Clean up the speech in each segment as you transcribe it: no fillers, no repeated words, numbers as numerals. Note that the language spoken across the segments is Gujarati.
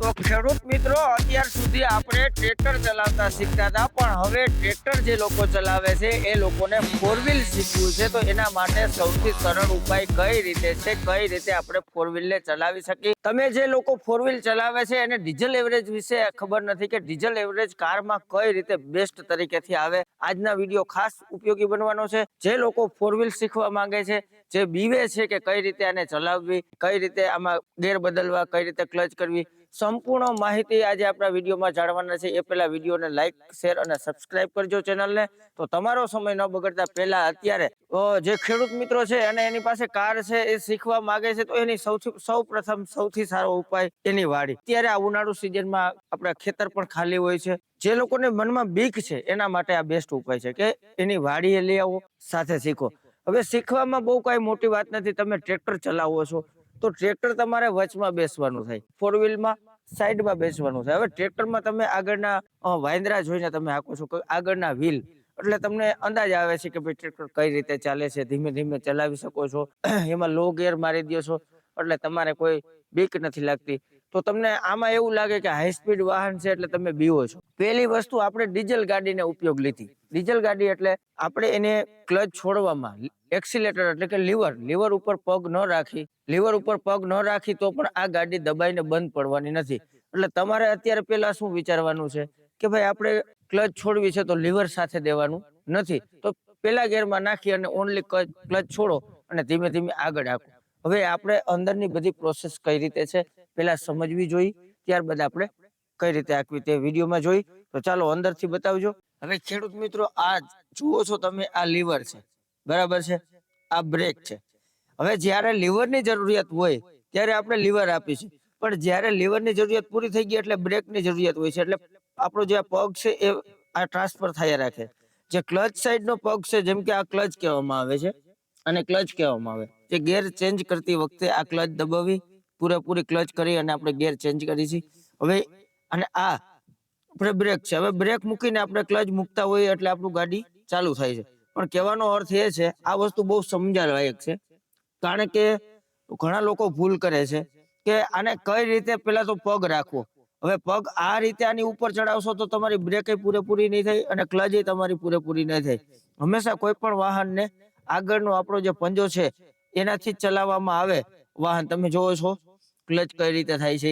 તો ખેડૂત મિત્રો અત્યાર સુધી આપણે ટ્રેક્ટર ચલાવતા શીખતા હતા, પણ હવે ટ્રેક્ટર જે લોકો ચલાવે છે એ લોકોને ફોર વ્હીલ શીખવું છે. તો એના માટે સૌથી સરળ ઉપાય કઈ રીતે છે, કઈ રીતે આપણે ફોર વ્હીલ ને ચલાવી શકીએ. તમે જે લોકો ફોર વ્હીલ ચલાવે છે એને ડીઝલ એવરેજ વિશે ખબર નથી કે ડીઝલ એવરેજ કારમાં કઈ રીતે બેસ્ટ તરીકેથી આવે. આજના વિડીયો ખાસ ઉપયોગી બનવાનો છે. જે લોકો ફોર વ્હીલ શીખવા માંગે છે, જે બીવે છે કે કઈ રીતે આને ચલાવવી, કઈ રીતે આમાં ગેર બદલવા, કઈ રીતે ક્લચ કરવી, સંપૂર્ણ માહિતી આજે આપણા વિડીયોમાં જાણવાના છે. એ પહેલા વિડીયોને લાઈક, શેર અને સબસ્ક્રાઇબ કરજો ચેનલને. તો તમારો સમય ન બગડતા પહેલા અત્યારે જે ખેડૂત મિત્રો છે અને એની પાસે કાર છે એ શીખવા માંગે છે, તો એની સૌથી સારો ઉપાય એની વાડી. અત્યારે આ ઉનાળુ સિઝનમાં આપણા ખેતર પણ ખાલી હોય છે. જે લોકોને મનમાં બીક છે એના માટે આ બેસ્ટ ઉપાય છે કે એની વાડીએ લઈ આવો, સાથે શીખો. હવે શીખવામાં બહુ કઈ મોટી વાત નથી. તમે ટ્રેક્ટર ચલાવો છો તો ટ્રેક્ટર તમારે વચમાં બેસવાનું થાય, ફોર વ્હીલમાં સાઈડમાં બેસવાનું થાય. હવે ટ્રેક્ટરમાં તમે આગળના વાંદરા જોઈને તમે હાંકો છો, આગળના વ્હીલ, એટલે તમને અંદાજ આવે છે કે ભાઈ ટ્રેક્ટર કઈ રીતે ચાલે છે. ધીમે ધીમે ચલાવી શકો છો, એમાં લો ગેર મારી દો છો એટલે તમારે કોઈ બીક નથી લાગતી. તો તમને આમાં એવું લાગે કે હાઈ સ્પીડ વાહન છે એટલે તમે બીવો છો. પહેલી વસ્તુ, આપણે ડીઝલ ગાડીને ઉપયોગ લીધી. ડીઝલ ગાડી એટલે આપણે એને ક્લચ છોડવામાં એક્સિલેટર એટલે કે લીવર ઉપર પગ ન રાખી, તો પણ આ ગાડી દબાઈને બંધ પડવાની નથી. એટલે તમારે અત્યારે પેલા શું વિચારવાનું છે કે ભાઈ આપણે ક્લચ છોડવી છે તો લીવર સાથે દેવાનું નથી, તો પેલા ગેરમાં નાખી અને ઓનલી ક્લચ છોડો અને ધીમે ધીમે આગળ આપો. હવે આપણે અંદરની બધી પ્રોસેસ કઈ રીતે છે પેલા સમજવી જોઈએ, ત્યારબાદ આપણે કઈ રીતે આખવી તે વિડીયોમાં જોઈ. તો ચાલો અંદરથી બતાવજો. હવે ખેડૂત મિત્રો, આ જુઓ છો તમે, આ લીવર છે, બરાબર છે, આ બ્રેક છે. હવે જ્યારે લીવરની જરૂરિયાત હોય ત્યારે આપણે લીવર આપીશું, પણ જ્યારે લીવરની જરૂરિયાત પૂરી થઈ ગઈ એટલે બ્રેકની જરૂરિયાત હોય છે. એટલે આપણો જે પગ છે એ આ ટ્રાન્સફર થયા રાખે. જે ક્લચ સાઈડનો પગ છે, જેમ કે આ ક્લચ કહેવામાં આવે છે અને ક્લચ કહેવામાં આવે, જે ગેર ચેન્જ કરતી વખતે આ ક્લચ દબાવી, પૂરેપૂરી ક્લચ કરી અને આપણે ગેર ચેન્જ કરી છે. હવે અને આ આપણે બ્રેક છે. હવે બ્રેક મૂકીને આપણે ક્લચ મૂકતા હોઈએ એટલે આપણું ગાડી ચાલુ થાય છે. પણ કહેવાનો અર્થ એ છે, આ વસ્તુ બહુ સમજાય લાયક છે, કારણ કે ઘણા લોકો ભૂલ કરે છે કે આને કઈ રીતે પેલા તો પગ રાખવો. હવે પગ આ રીતે આની ઉપર ચડાવશો તો તમારી બ્રેક પૂરેપૂરી નહીં થાય અને ક્લચ તમારી પૂરેપૂરી નહીં થાય. હંમેશા કોઈ પણ વાહનને આગળનો આપણો જે પંજો છે એનાથી જ ચલાવવામાં આવે વાહન. તમે જોવો છો ક્લચ કઈ રીતે થાય છે.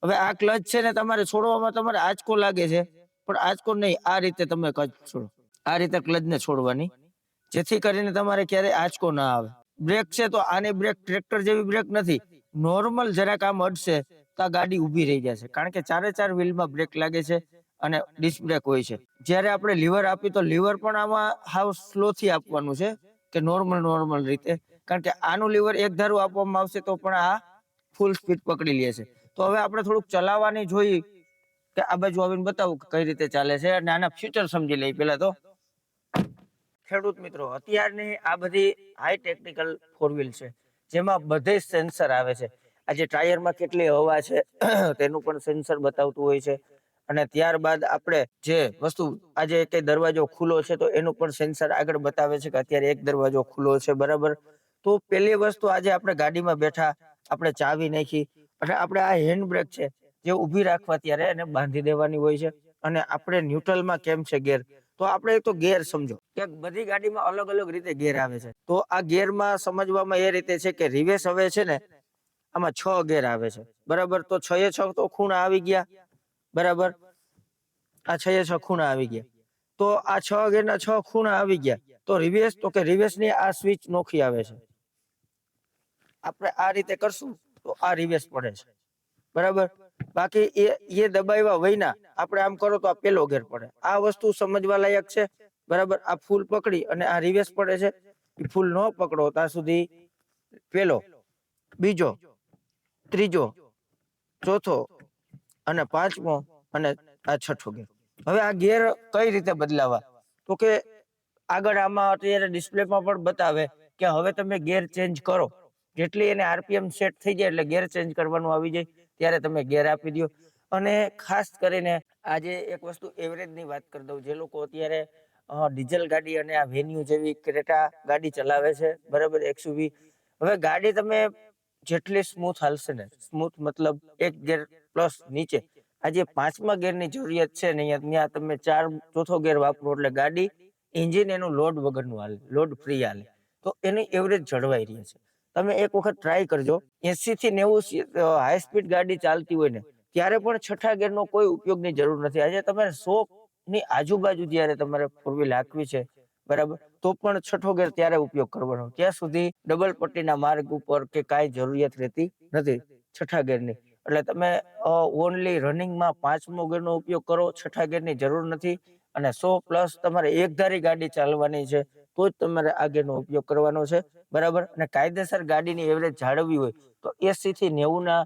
હવે આ ક્લચ છે ને તમારે છોડવામાં તમારે આંચકો લાગે છે, પણ આંચકો નહીં, આ રીતે તમે ક્લચ છોડો, આ રીતે ક્લચને છોડવાની, જેથી કરીને તમારે ક્યારેય આંચકો ના આવે. બ્રેક છે તો આની બ્રેક ટ્રેક્ટર જેવી બ્રેક નથી. નોર્મલ જરાક આમ અડશે તો આ ગાડી ઊભી રહી જશે, કારણ કે ચારે ચાર વ્હીલમાં બ્રેક લાગે છે અને ડિસ્ક બ્રેક હોય છે. જ્યારે આપણે લીવર આપી તો લીવર પણ આમાં હાવ સ્લોથી આપવાનું છે કે નોર્મલ રીતે, કારણ કે આનું લીવર એક ધારું આપવામાં આવશે તો પણ આ ફૂલ સ્પીડ પકડી લે છે. તો હવે આપણે થોડુંક ચલાવવાની જોઈ કે આ બાજુ આવીને બતાવું કઈ રીતે ચાલે છે અને આના ફ્યુચર સમજી લઈએ. પેલા તો ખેડૂત મિત્રો, અત્યારની આ બધી હાઈ ટેકનિકલ ફોર વ્હીલ છે, જેમાં બધે સેન્સર આવે છે. આજે ટાયરમાં કેટલી હવા છે તેનું પણ સેન્સર બતાવતું હોય છે. અને ત્યારબાદ આપણે જે વસ્તુ, આજે કઈ દરવાજો ખુલ્લો છે તો એનું પણ સેન્સર આગળ બતાવે છે કે અત્યારે એક દરવાજો ખુલ્લો છે, બરાબર. તો પેલી વસ્તુ, આજે આપણે ગાડીમાં બેઠા, આપણે ચાવી નાખી એટલે આપણે આ હેન્ડ બ્રેક છે જે ઊભી રાખવા ત્યારે એને બાંધી દેવાની હોય છે. અને આપણે ન્યુટ્રલમાં કેમ છે ગેર, તો આપણે તો ગેર સમજો કે બધી ગાડીમાં અલગ અલગ રીતે ગેર આવે છે. તો આ ગેરમાં સમજવામાં એ રીતે છે કે રિવેસ હવે છે ને આમાં 6 ગેર આવે છે, બરાબર. તો 6 એ 6 તો ખૂણા આવી ગયા, બરાબર. આ 6 એ 6 ખૂણા આવી ગયા. તો આ 6 ગેરના 6 ખૂણા આવી ગયા. તો રિવેસ, તો કે રિવેસની આ સ્વિચ નોખી આવે છે. આપણે આ રીતે કરશું તો આ રિવેસ પડે છે, બરાબર. બાકી એ દબાવ્યા વૈના આપણે આમ કરો તો આ પેલો ગેર પડે. આ વસ્તુ સમજવા લાયક છે, બરાબર. આ ફૂલ પકડી અને આ રિવેસ પડે છે. ફૂલ ન પકડો ત્યાં સુધી પેલો, બીજો, ત્રીજો, ચોથો અને પાંચમો અને આ છઠ્ઠો ગેર. હવે આ ગેર કઈ રીતે બદલાવા, તો કે આગળ આમાં અત્યારે ડિસ્પ્લેમાં પણ બતાવે કે હવે તમે ગેર ચેન્જ કરો, જેટલી એને આરપીએમ સેટ થઈ જાય એટલે ગેર ચેન્જ કરવાનું આવી જાય ત્યારે તમે ગેર આપી દો. અને ખાસ કરીને આજે એક વસ્તુ એવરેજની વાત કરી દઉં. જે લોકો અત્યારે ડીઝલ ગાડી અને આ વેન્યુ જેવી ક્રેટા ગાડી ચલાવે છે, બરાબર, એક્સયુવી. હવે ગાડી તમે જેટલી સ્મૂથ હાલશે ને, સ્મૂથ મતલબ એક ગેર પ્લસ નીચે, આજે 5મા ગેરની જરૂરિયાત છે ને ત્યાં તમે ચોથો ગેર વાપરો એટલે ગાડી એન્જિન એનું લોડ વગરનું હાલે, લોડ ફ્રી હાલે, તો એની એવરેજ જળવાઈ રહે છે. તમે એક વખત ટ્રાય કરજો. 80 થી 90 હાઈ સ્પીડ ગાડી ચાલતી હોય ને ત્યારે પણ છઠ્ઠા ગેરનો કોઈ ઉપયોગની જરૂર નથી. આજે તમારે 100 ની આજુબાજુ જયારે તમારે ફોર વ્હીલ હાંકવી છે, બરાબર, તો પણ છઠ્ઠો ગેર ત્યારે ઉપયોગ કરવાનો. ત્યાં સુધી ડબલ પટ્ટીના માર્ગ ઉપર કે કાંઈ જરૂરિયાત રહેતી નથી છઠ્ઠા ગેરની. એટલે તમે ઓનલી રનિંગમાં 5મો ગેરનો ઉપયોગ કરો, છઠ્ઠા ગેરની જરૂર નથી. અને 100+ તમારે એકધારી ગાડી ચાલવાની છે તો જ તમારે આ ગેરનો ઉપયોગ કરવાનો છે, બરાબર. અને કાયદેસર ગાડીની એવરેજ જાળવવી હોય તો 80 થી 90ના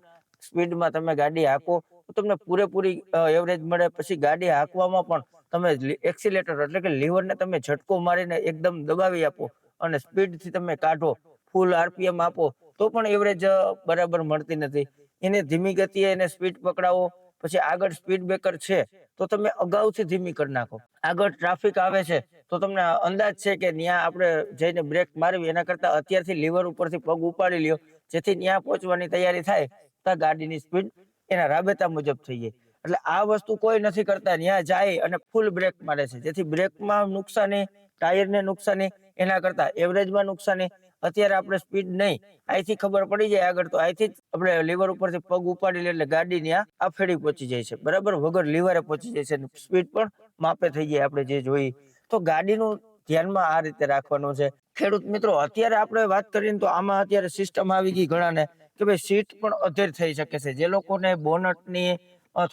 સ્પીડમાં તમે ગાડી હાંકો તો તમને પૂરેપૂરી એવરેજ મળે. પછી ગાડી હાંકવામાં પણ તમે એક્સિલેટર એટલે કે લીવરને તમે ઝટકો મારીને એકદમ દબાવી આપો અને સ્પીડથી તમે કાઢો, ફૂલ આરપીએમ આપો તો પણ એવરેજ બરાબર મળતી નથી. એને ધીમી ગતિએ એને સ્પીડ પકડાવો, પછી આગળ સ્પીડ બ્રેકર છે તો તમે અગાઉથી ધીમી કરી નાખો. આગળ ટ્રાફિક આવે છે તો તમને અંદાજ છે કે ત્યાં આપણે જઈને બ્રેક મારવી એના કરતા અત્યારથી લીવર ઉપરથી પગ ઉપાડી લ્યો, જેથી ત્યાં પહોંચવાની તૈયારી થાય તો ગાડીની સ્પીડ એના રાબેતા મુજબ થઈ જાય. એટલે આ વસ્તુ કોઈ નથી કરતા, ત્યાં જાય અને ફૂલ બ્રેક મારે છે, જેથી બ્રેકમાં નુકસાની, ટાયરને નુકસાની, એના કરતા એવરેજમાં નુકસાની. અત્યારે આપણે સ્પીડ નહીં, અહીંથી ખબર પડી જાય આગળ તો અહીંથી જ આપણે લીવર ઉપરથી પગ ઉપાડી લે એટલે ગાડી ત્યાં આફેડી પહોંચી જાય છે, બરાબર, વગર લીવરે પહોંચી જાય છે, સ્પીડ પણ માપે થઈ જાય આપણે જે જોઈ. તો ગાડીનું ધ્યાનમાં આ રીતે રાખવાનું છે. ખેડૂત મિત્રો, અત્યારે આપણે વાત કરીએ તો આમાં અત્યારે સિસ્ટમ આવી ગઈ ઘણાને કે ભાઈ સીટ પણ અધેર થઈ શકે છે. જે લોકોને બોનટની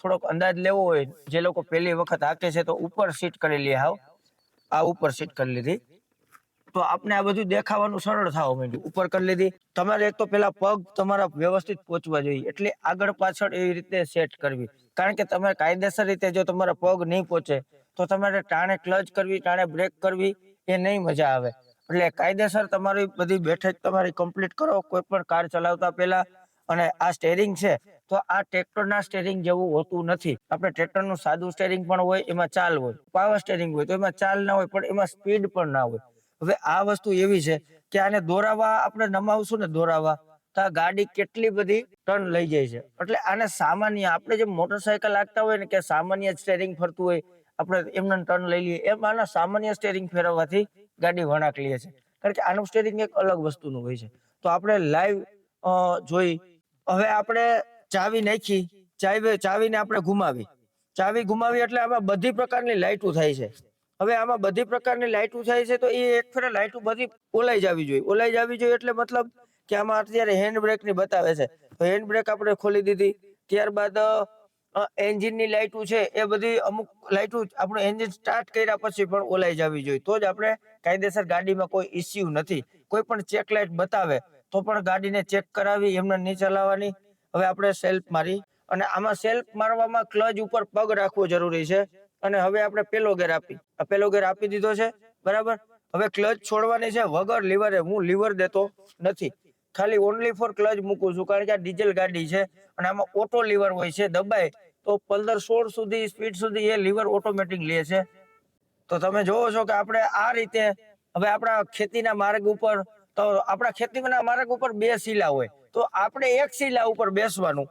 થોડોક અંદાજ લેવો હોય, જે લોકો પહેલી વખત હાકે છે તો ઉપર સીટ કરી લે, આ ઉપર સીટ કરી લીધી તો આપણે આ બધું દેખાવાનું સરળ થવા માંડ્યું. ઉપર કરી લીધી, તમારે એક તો પેલા પગ તમારા વ્યવસ્થિત પહોંચવા જોઈએ, એટલે આગળ પાછળ એવી રીતે સેટ કરવી. કારણ કે તમે કાયદેસર રીતે જો તમારા પગ નહીં પહોંચે તો તમારે ટાણે ક્લચ કરવી, ટાણે બ્રેક કરવી, એ નહીં મજા આવે. એટલે કાયદેસર તમારી બધી બેઠક તમારી કમ્પ્લીટ કરો કોઈ પણ કાર ચલાવતા પહેલા. અને આ સ્ટેરિંગ છે તો આ ટ્રેક્ટરના સ્ટેરિંગ જેવું હોતું નથી. આપણે ટ્રેક્ટરનું સાદું સ્ટેરિંગ પણ હોય, એમાં ચાલ હોય, પાવર સ્ટેરિંગ હોય તો એમાં ચાલ ના હોય પણ એમાં સ્પીડ પણ ના હોય. હવે આ વસ્તુ એવી છે કે આને દોરાવા આપણે નમાવશું ને દોરાવા તો આ ગાડી કેટલી બધી ટર્ન લઈ જાય છે. એટલે આને સામાન્ય આપણે જે મોટરસાયકલ હાંકતા હોય ને કે સામાન્ય સ્ટેરિંગ ફરતું હોય, આપણે એમને ટર્ન લઈ લઈએ, એમ આના સામાન્ય સ્ટેરિંગ ફેરવવાથી ગાડી વળાંક લે છે. કારણ કે આનું સ્ટેરિંગ એક અલગ વસ્તુનું હોય છે. તો આપણે લાઈવ જોઈ. હવે આપણે ચાવી નાખી, ચાવીને આપણે ચાવી ઘુમાવી એટલે આમાં બધી પ્રકારની લાઈટો થાય છે. હવે આમાં બધી પ્રકારની લાઈટો થાય છે તો એ એક ફેરે લાઈટો બધી ઓલાઈ જવી જોઈએ. એટલે મતલબ કે આમાં અત્યારે હેન્ડ બ્રેક ની બતાવે છે તો હેન્ડ બ્રેક આપણે ખોલી દીધી. ત્યારબાદ એન્જિનની લાઈટો છે એ બધી અમુક લાઈટો આપણું એન્જિન સ્ટાર્ટ કર્યા પછી પણ ઓલાઈ જવી જોઈએ, તો જ આપણે કાયદેસર ગાડીમાં કોઈ ઇસ્યુ નથી. કોઈ પણ ચેક લાઈટ બતાવે તો પણ ગાડીને ચેક કરાવી, એમને નહીં ચલાવવાની. હવે આપણે સેલ્ફ મારી, અને આમાં સેલ્ફ મારવામાં ક્લચ ઉપર પગ રાખવો જરૂરી છે. અને હવે આપણે પેલો ગેર આપી દીધો છે, બરાબર. હવે ક્લચ છોડવાની છે વગર લીવરે. હું લીવર દેતો નથી, ખાલી ઓનલી ફોર ક્લચ મૂકું છું, કારણ કે આ ડીઝલ ગાડી છે અને આમાં ઓટો લીવર હોય છે. દબાય તો 15-16 સુધી સ્પીડ સુધી એ લીવર ઓટોમેટિક લે છે. તો તમે જોવો છો કે આપણે આ રીતે હવે આપણા ખેતીના માર્ગ ઉપર, તો આપણા ખેતીના માર્ગ ઉપર 2 શીલા હોય તો આપણે એક શીલા ઉપર બેસવાનું,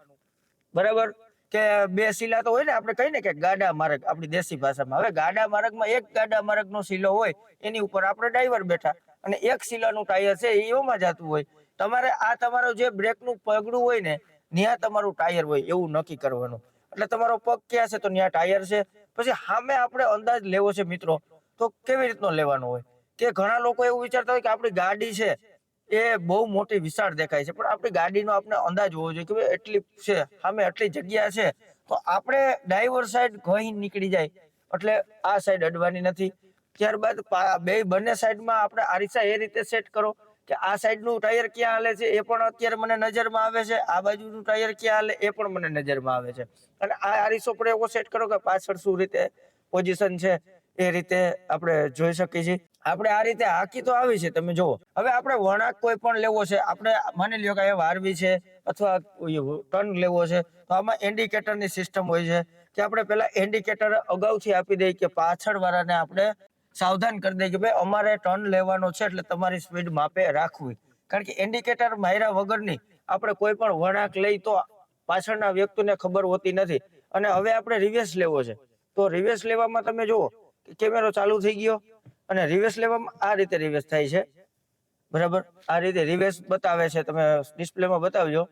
બરાબર. કે 2 શીલા તો હોય ને, આપણે કહીએ ને કે ગાડા માર્ગ આપણી દેશી ભાષામાં. હવે ગાડા માર્ગમાં એક ગાડા માર્ગનો શીલો હોય, એની ઉપર આપણે ડ્રાઈવર બેઠા અને એક શીલાનું ટાયર છે એમાં જતું હોય. તમારે આ તમારો જે બ્રેકનું પગડું હોય ને ત્યાં તમારું ટાયર હોય એવું નક્કી કરવાનું. એટલે તમારો પગ ક્યાં છે તો ત્યાં ટાયર છે. પછી સામે આપણે અંદાજ લેવો છે મિત્રો, તો કેવી રીતનો લેવાનો હોય કે ઘણા લોકો એવું વિચારતા હોય કે આપણી ગાડી છે એ બહુ મોટી વિશાળ દેખાય છે, પણ આપણી ગાડીનો આપણે અંદાજ હોવો જોઈએ કે ભાઈ એટલી છે, સામે આટલી જગ્યા છે, તો આપણે ડ્રાઈવર સાઈડ ઘણી નીકળી જાય એટલે આ સાઈડ અડવાની નથી. ત્યારબાદ બંને સાઈડમાં આપણે આરીસા એ રીતે સેટ કરો કે આ સાઈડનું ટાયર ક્યાં હાલે છે એ પણ અત્યારે મને નજરમાં આવે છે, આ બાજુનું ટાયર ક્યાં હાલે એ પણ મને નજરમાં આવે છે. અને આ આરીસો પણ એવો સેટ કરો કે પાછળ શું રીતે પોઝિશન છે એ રીતે આપણે જોઈ શકીએ છીએ. આપણે આ રીતે હાકી તો આવી છે, તમે જુઓ. હવે આપણે વળાંક કોઈ પણ લેવો છે, આપણે માની લ્યો કે વારવી છે અથવા ટર્ન લેવો છે, તો આમાં ઇન્ડિકેટરની સિસ્ટમ હોય છે કે આપણે પેલા ઇન્ડિકેટર અગાઉથી આપી દઈએ કે પાછળ વાળાને આપણે સાવધાન કરી દઈએ કે ભાઈ અમારે ટર્ન લેવાનો છે એટલે તમારી સ્પીડ માપે રાખવી. કારણ કે ઇન્ડિકેટર માર્યા વગરની આપણે કોઈ પણ વળાંક લઈ તો પાછળના વ્યક્તિને ખબર હોતી નથી. અને હવે આપણે રિવર્સ લેવો છે, તો રિવર્સ લેવામાં તમે જુઓ કે કેમેરો ચાલુ થઈ ગયો અને રિવર્સ લેવામાં આ રીતે રિવર્સ થાય છે, બરાબર. આ રીતે રિવર્સ બતાવે છે, તમે ડિસ્પ્લેમાં બતાવજો,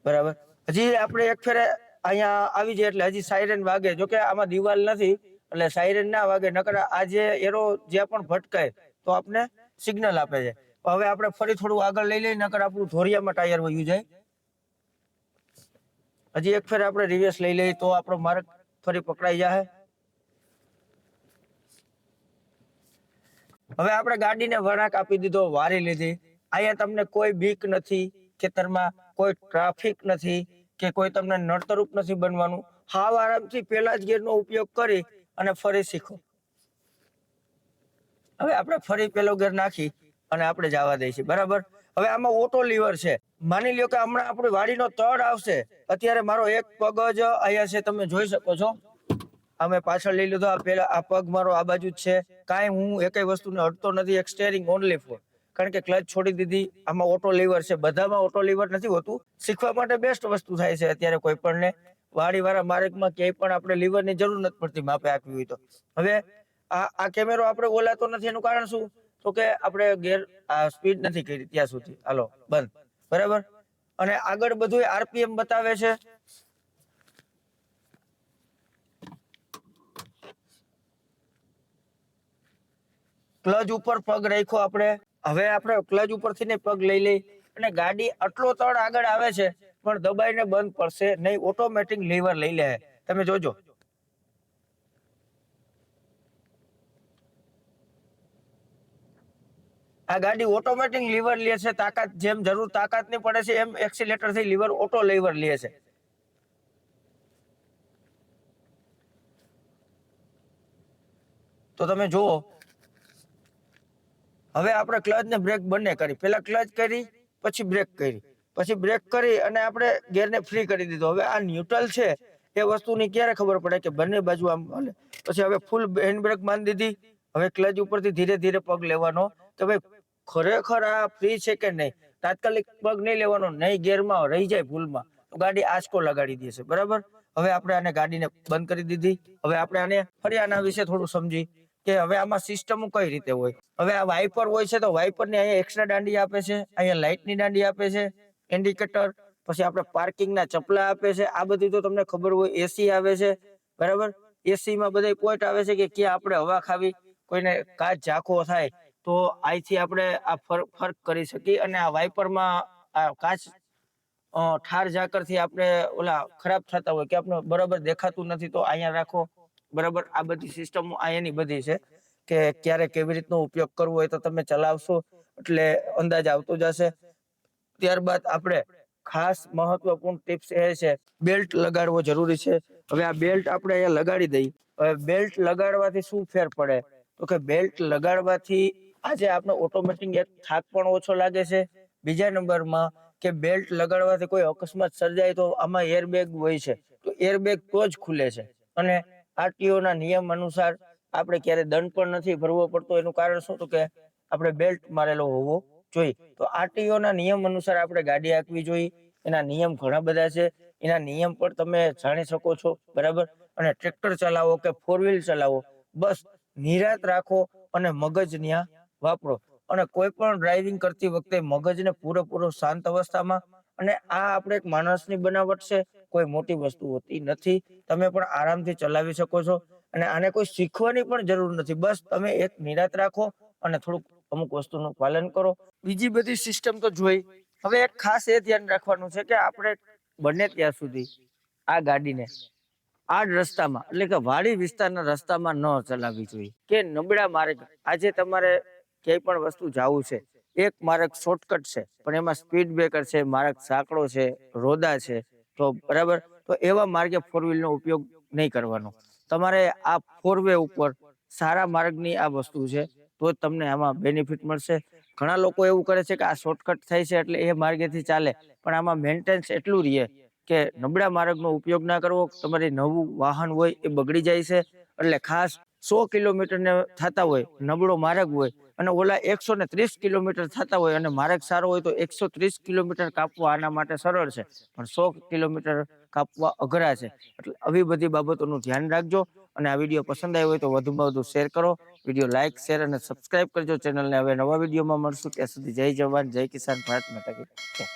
બરાબર. હજી આપણે એક ફેરે અહીંયા આવી જાય એટલે હજી સાયરન વાગે, જો કે આમાં દિવાલ નથી એટલે સાયરન ના વાગે, નકર આ જે એરો જ્યાં પણ ભટકાય તો આપણે સિગ્નલ આપે છે. હવે આપણે ફરી થોડું આગળ લઈ લઈએ, નકર આપણું ધોરિયામાં ટાયર વયું જાય. હજી એક ફેર આપણે રિવર્સ લઈ લઈએ તો આપણો માર્ગ ફરી પકડાઈ જાય. હવે આપણે ગાડીને વળાંક આપી દીધો, વારી લીધી. અહીંયા તમને કોઈ બીક નથી, ખેતરમાં કોઈ ટ્રાફિક નથી કે કોઈ તમને નડતરૂપ નથી બનવાનું. હાવ આરામથી પહેલા જ ગિયરનો ઉપયોગ કરી અને ફરી શીખો. હવે આપણે ફરી પેલો ગિયર નાખી અને આપણે જવા દઈશું, બરાબર. હવે આમાં ઓટો લીવર છે. માની લ્યો કે હમણાં આપણી વાડીનો તળ આવશે, અત્યારે મારો એક પગ જ અહીંયા છે, તમે જોઈ શકો છો. અમે પાછળ લઈ લીધો, પેલા આ પગ મારો આ બાજુ જ છે, કાંઈ હું એકેય વસ્તુને અડતો નથી. એક સ્ટેરિંગ ઓનલી ફોર, કારણ કે ક્લચ છોડી દીધી. આમાં ઓટો લીવર છે, બધામાં ઓટો લીવર નથી હોતું. શીખવા માટે બેસ્ટ વસ્તુ થાય છે અત્યારે કોઈ પણ ને. વાડીવાળા માર્ગમાં ક્યાંય પણ આપણે લીવરની જરૂર નથી પડતી માપે આપવી હોય તો. હવે આ કેમેરો આપણે બોલાતો નથી, એનું કારણ શું? તો કે આપણે ગેર સ્પીડ નથી કરી ત્યાં સુધી. હાલો બંધ, બરાબર. અને આગળ બધું આરપીએમ બતાવે છે. ક્લચ ઉપર પગ રાખ્યો આપણે. હવે આપણે ક્લચ ઉપરથી ને પગ લઈ લઈ અને ગાડી આટલો તળ આગળ આવે છે પણ દબાઈને બંધ પડશે નહીં, ઓટોમેટિક લીવર લઈ લે. તમે જોજો, આ ગાડી ઓટોમેટિક લીવર લે છે. તાકાત જેમ જરૂર તાકાત ની પડે છે એમ એક્સિલેટર થી લીવર ઓટો લીવર લે છે. તો તમે જુઓ, હવે આપણે ક્લચ ને બ્રેક બંને કરી. પેલા ક્લચ કરી, પછી બ્રેક કરી, પછી બ્રેક કરી અને આપણે ગેરને ફ્રી કરી દીધો. હવે આ ન્યુટ્રલ છે એ વસ્તુની ક્યારે ખબર પડે કે બંને બાજુ આમ હાલે. પછી હવે ફૂલ હેન્ડ બ્રેક મારી દીધી. હવે ક્લચ ઉપરથી ધીરે ધીરે પગ લેવાનો કે ભાઈ ખરેખર આ ફ્રી છે કે નહીં. તાત્કાલિક પગ નહીં લેવાનો, નહીં ગેરમાં રહી જાય ભૂલમાં તો ગાડી આંચકો લગાડી દેશે, બરાબર. હવે આપણે આને ગાડીને બંધ કરી દીધી. હવે આપણે આને ફરી આના વિશે થોડું સમજી કે હવે આમાં સિસ્ટમ કઈ રીતે હોય. હવે આ વાઇપર હોય છે તો વાઇપર ની અહીંયા એક્સ્ટ્રા દાંડી આપે છે, અહીંયા લાઇટ ની દાંડી આપે છે, ઇન્ડિકેટર, પછી આપણે પાર્કિંગ ના ચપલા આપે છે. આ બધી તો તમને ખબર હોય. એસી આવે છે, બરાબર. એસી માં બધા પોઈન્ટ આવે છે કે ક્યાં આપણે હવા ખાવી, કોઈને કાચ ઝાંખો થાય તો અહીંથી આપણે આ ફર્ક કરી શકીએ. અને આ વાઇપરમાં આ કાચ ઠાર ઝાકર થી આપણે ઓલા ખરાબ થતા હોય કે આપણે બરાબર દેખાતું નથી તો અહીંયા રાખો, બરાબર. આ બધી સિસ્ટમો અહીંયાની બધી છે કે ક્યારે કેવી રીતનો ઉપયોગ કરવો હોય તો તમે ચલાવશો એટલે અંદાજ આવતો જશે. ત્યારબાદ આપણે ખાસ મહત્વપૂર્ણ ટિપ્સ એ છે બેલ્ટ લગાડવો જરૂરી છે. હવે આ બેલ્ટ આપણે અહીંયા લગાડી દઈ. હવે બેલ્ટ લગાડવાથી શું ફેર પડે તો કે બેલ્ટ લગાડવાથી આજે આપણે ઓટોમેટિક એક થાક પણ ઓછો લાગે છે. બીજા નંબરમાં કે બેલ્ટ લગાડવાથી કોઈ અકસ્માત સર્જાય તો આમાં એરબેગ હોય છે, તો એરબેગ તો જ ખુલે છે. અને આરટીઓ ના નિયમ અનુસાર આપણે ક્યારે દંડ પણ નથી ભરવો પડતો. એનું કારણ શું? તો કે આપણે બેલ્ટ મારેલો હોવો જોઈએ. તો આરટીઓ ના નિયમ અનુસાર આપણે ગાડી હાંકવી જોઈએ. એના નિયમ ઘણા બધા છે, એના નિયમ પણ તમે જાણી શકો છો, બરાબર. અને ટ્રેક્ટર ચલાવો કે ફોર વ્હીલ ચલાવો, બસ નિરાત રાખો અને મગજ ન્યા વાપરો. અને કોઈ પણ ડ્રાઇવિંગ કરતી વખતે મગજને પૂરેપૂરો શાંત અવસ્થામાં, અને આ આપણે એક માણસની બનાવટ છે, કોઈ મોટી વસ્તુ હોતી નથી. તમે પણ આરામથી ચલાવી શકો છો અને આને કોઈ શીખવાની પણ જરૂર નથી. બસ તમે એક નિરાત રાખો અને થોડુંક અમુક વસ્તુનું પાલન કરો. બીજી બધી સિસ્ટમ તો જોઈ. હવે એક ખાસ એ ધ્યાન રાખવાનું છે કે આપણે બને ત્યાં સુધી આ ગાડીને આ જ રસ્તામાં એટલે કે વાડી વિસ્તારના રસ્તામાં ન ચલાવવી જોઈએ કે નબળા માર્ગ. આજે તમારે ક્યાંય પણ વસ્તુ જવું છે, એક માર્ગ શોર્ટકટ છે પણ એમાં સ્પીડ બ્રેકર છે, માર્ગ સાંકડો છે, રોદા છે, તો બરાબર. તો એવા માર્ગે ફોર વ્હીલ નો ઉપયોગ નહીં કરવાનો. તમારે આ ફોર વે ઉપર સારા માર્ગની આ વસ્તુ છે તો તમને આમાં બેનિફિટ મળશે. ઘણા લોકો એવું કરે છે કે આ શોર્ટકટ થાય છે એટલે એ માર્ગેથી ચાલે, પણ આમાં મેન્ટેનન્સ એટલું રહે કે નબળા માર્ગનો ઉપયોગ ના કરવો. તમારી નવું વાહન હોય એ બગડી જાય છે, એટલે ખાસ 100 કિલોમીટર ને થતા હોય, નબળો માર્ગ હોય, અને ઓલા 130 કિલોમીટર થતા હોય અને માર્ગ સારો હોય, તો 130 કિલોમીટર કાપવા આના માટે સરળ છે, પણ 100 કિલોમીટર કાપવા અઘરા છે. એટલે આવી બધી બાબતોનું ધ્યાન રાખજો. અને આ વિડીયો પસંદ આવ્યો હોય તો વધુમાં વધુ શેર કરો. વિડીયો લાઇક, શેર અને સબસ્ક્રાઇબ કરજો ચેનલને. હવે નવા વિડીયોમાં મળશું, ત્યાં સુધી જય જવાન, જય કિસાન, ભારત માતા કી જય.